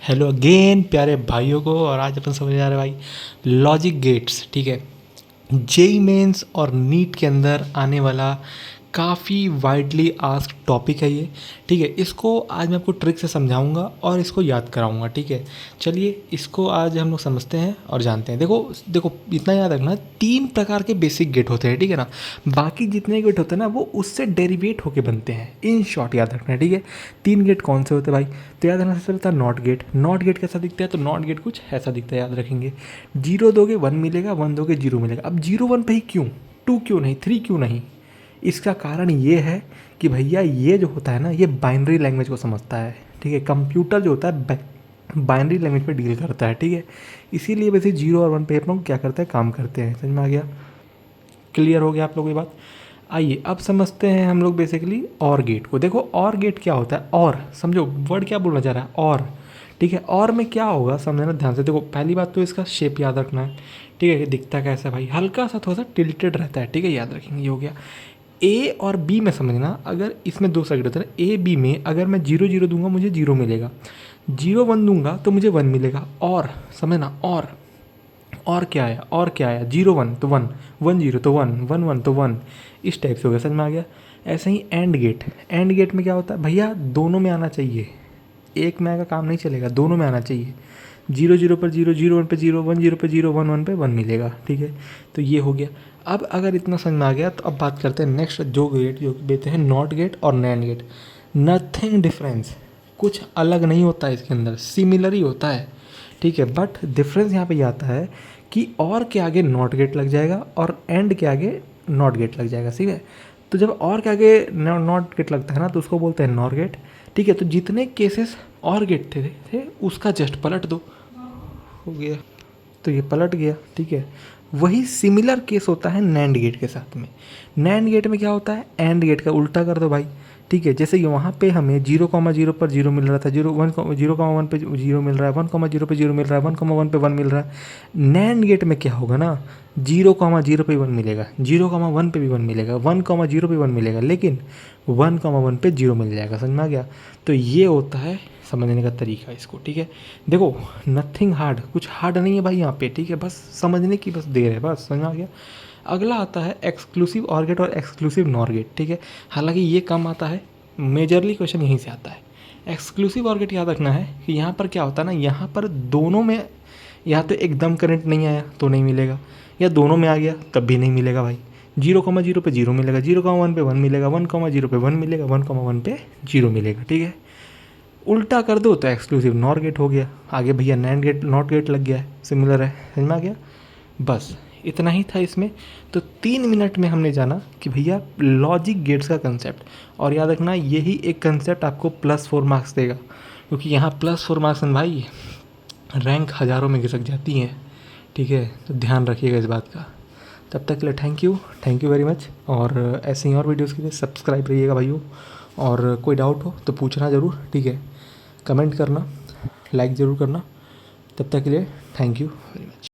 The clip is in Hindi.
हेलो अगेन प्यारे भाइयों को। और आज अपन समझ आ रहे भाई लॉजिक गेट्स, ठीक है। जेई मेंस और नीट के अंदर आने वाला काफ़ी वाइडली आस्क्ड टॉपिक है ये, ठीक है। इसको आज मैं आपको ट्रिक से समझाऊंगा और इसको याद कराऊंगा, ठीक है। चलिए इसको आज हम लोग समझते हैं और जानते हैं। देखो देखो इतना याद रखना, 3 प्रकार के बेसिक गेट होते हैं, ठीक है ना। बाकी जितने गेट होते हैं ना वो उससे डेरिवेट होके बनते हैं, इन शॉर्ट याद रखना है, ठीक है। 3 गेट कौन से होते हैं भाई? तो याद रखना सबसे पहले नॉट गेट। नॉट गेट कैसा दिखता है? तो नॉट गेट कुछ ऐसा दिखता है, याद रखेंगे। 0 दोगे 1 मिलेगा, 1 दोगे 0 मिलेगा। अब 0 1 पे ही क्यों? 2 क्यों नहीं, 3 क्यों नहीं? इसका कारण ये है कि भैया ये जो होता है ना, ये बाइनरी लैंग्वेज को समझता है, ठीक है। कंप्यूटर जो होता है बाइनरी लैंग्वेज पे डील करता है, ठीक है। इसीलिए वैसे 0 और 1 पे हम लोग क्या करते हैं, काम करते हैं। समझ में आ गया? क्लियर हो गया आप लोगों की बात? आइए अब समझते हैं हम लोग बेसिकली और गेट को। देखो और गेट क्या होता है, और समझो वर्ड क्या बोलना चाह रहा है, और, ठीक है। और में क्या होगा समझना ध्यान से। देखो पहली बात तो इसका शेप याद रखना है, ठीक है। कि दिखता कैसा है भाई, हल्का सा थोड़ा सा टिल्टेड रहता है, ठीक है। याद रखेंगे, ये हो गया। ए और बी में समझना, अगर इसमें 2 सर्किट होते हैं ए बी में, अगर मैं 0 0 दूंगा मुझे 0 मिलेगा, 0 1 दूंगा तो मुझे 1 मिलेगा। और समझना, और क्या आया, और क्या आया, 0 1 तो 1, 1 0 तो 1, 1 1 तो 1। इस टाइप से हो गया, समझ में आ गया। ऐसे ही एंड गेट। एंड गेट में क्या होता है भैया, दोनों में आना चाहिए, एक में आएगा काम नहीं चलेगा, दोनों में आना चाहिए। 0 0 पर 0, 0 1 पे 0, 1 0 पे 0, 1 1 पे 1 मिलेगा, ठीक है। तो ये हो गया। अब अगर इतना समझ में आ गया तो अब बात करते हैं नेक्स्ट जो गेट जो देते हैं, नॉट गेट और नैंड गेट। नथिंग डिफरेंस, कुछ अलग नहीं होता है इसके अंदर, सिमिलर ही होता है, ठीक है। बट डिफरेंस यहाँ पे ये आता है कि और के आगे नॉट गेट लग जाएगा और एंड के आगे नॉट गेट लग जाएगा, ठीक है। तो जब और के आगे नॉट गेट लगता है ना तो उसको बोलते हैं नॉर गेट, ठीक है। तो जितने केसेस और गेट थे उसका जस्ट पलट दो, हो गया। तो ये पलट गया, ठीक है। वही सिमिलर केस होता है नैंड गेट के साथ में। नैंड गेट में क्या होता है, एंड गेट का उल्टा कर दो भाई, ठीक है। जैसे वहाँ पे हमें 0,0 पर 0 मिल रहा था, 0,1 पे 0 मिल रहा है, 1,0 पे 0 मिल रहा है, 1,1 पे 1 मिल रहा है। नैंड गेट में क्या होगा ना, 0,0 पे 1 मिलेगा, 0,1 पे भी 1 मिलेगा, 1,0 पे 1 मिलेगा, लेकिन 1,1 पे 0 मिल जाएगा। समझ में आ गया? तो ये होता है समझने का तरीका इसको, ठीक है। देखो नथिंग हार्ड, कुछ हार्ड नहीं है भाई यहाँ पे, ठीक है। बस समझने की बस देर है, बस समझ में आ गया। अगला आता है एक्सक्लूसिव ऑर गेट और एक्सक्लूसिव नॉर गेट, ठीक है। हालांकि ये कम आता है, मेजरली क्वेश्चन यहीं से आता है। एक्सक्लूसिव ऑर गेट याद रखना है कि यहाँ पर क्या होता है ना, यहाँ पर दोनों में या तो एकदम करंट नहीं आया तो नहीं मिलेगा, या दोनों में आ गया तब भी नहीं मिलेगा भाई। 0,0 पे 0 मिलेगा, 0,1 पे 1 मिलेगा, 1,0 पे 1 मिलेगा, 1,1 पे 0 मिलेगा, ठीक है। उल्टा कर दो तो एक्सक्लूसिव नॉर गेट हो गया। आगे भैया नैंड गेट नॉट गेट लग गया है, सिमिलर है, समझ में आ गया। बस इतना ही था इसमें। तो 3 मिनट में हमने जाना कि भैया लॉजिक गेट्स का कंसेप्ट। और याद रखना यही एक कंसेप्ट आपको +4 मार्क्स देगा, क्योंकि यहाँ +4 मार्क्स में भाई रैंक हज़ारों में घिसक जाती हैं, ठीक है। तो ध्यान रखिएगा इस बात का। तब तक के लिए थैंक यू वेरी मच। और ऐसे ही और वीडियोज़ के लिए सब्सक्राइब रहिएगा भाइयों। और कोई डाउट हो तो पूछना ज़रूर, ठीक है। कमेंट करना, लाइक ज़रूर करना। तब तक के लिए थैंक यू वेरी मच।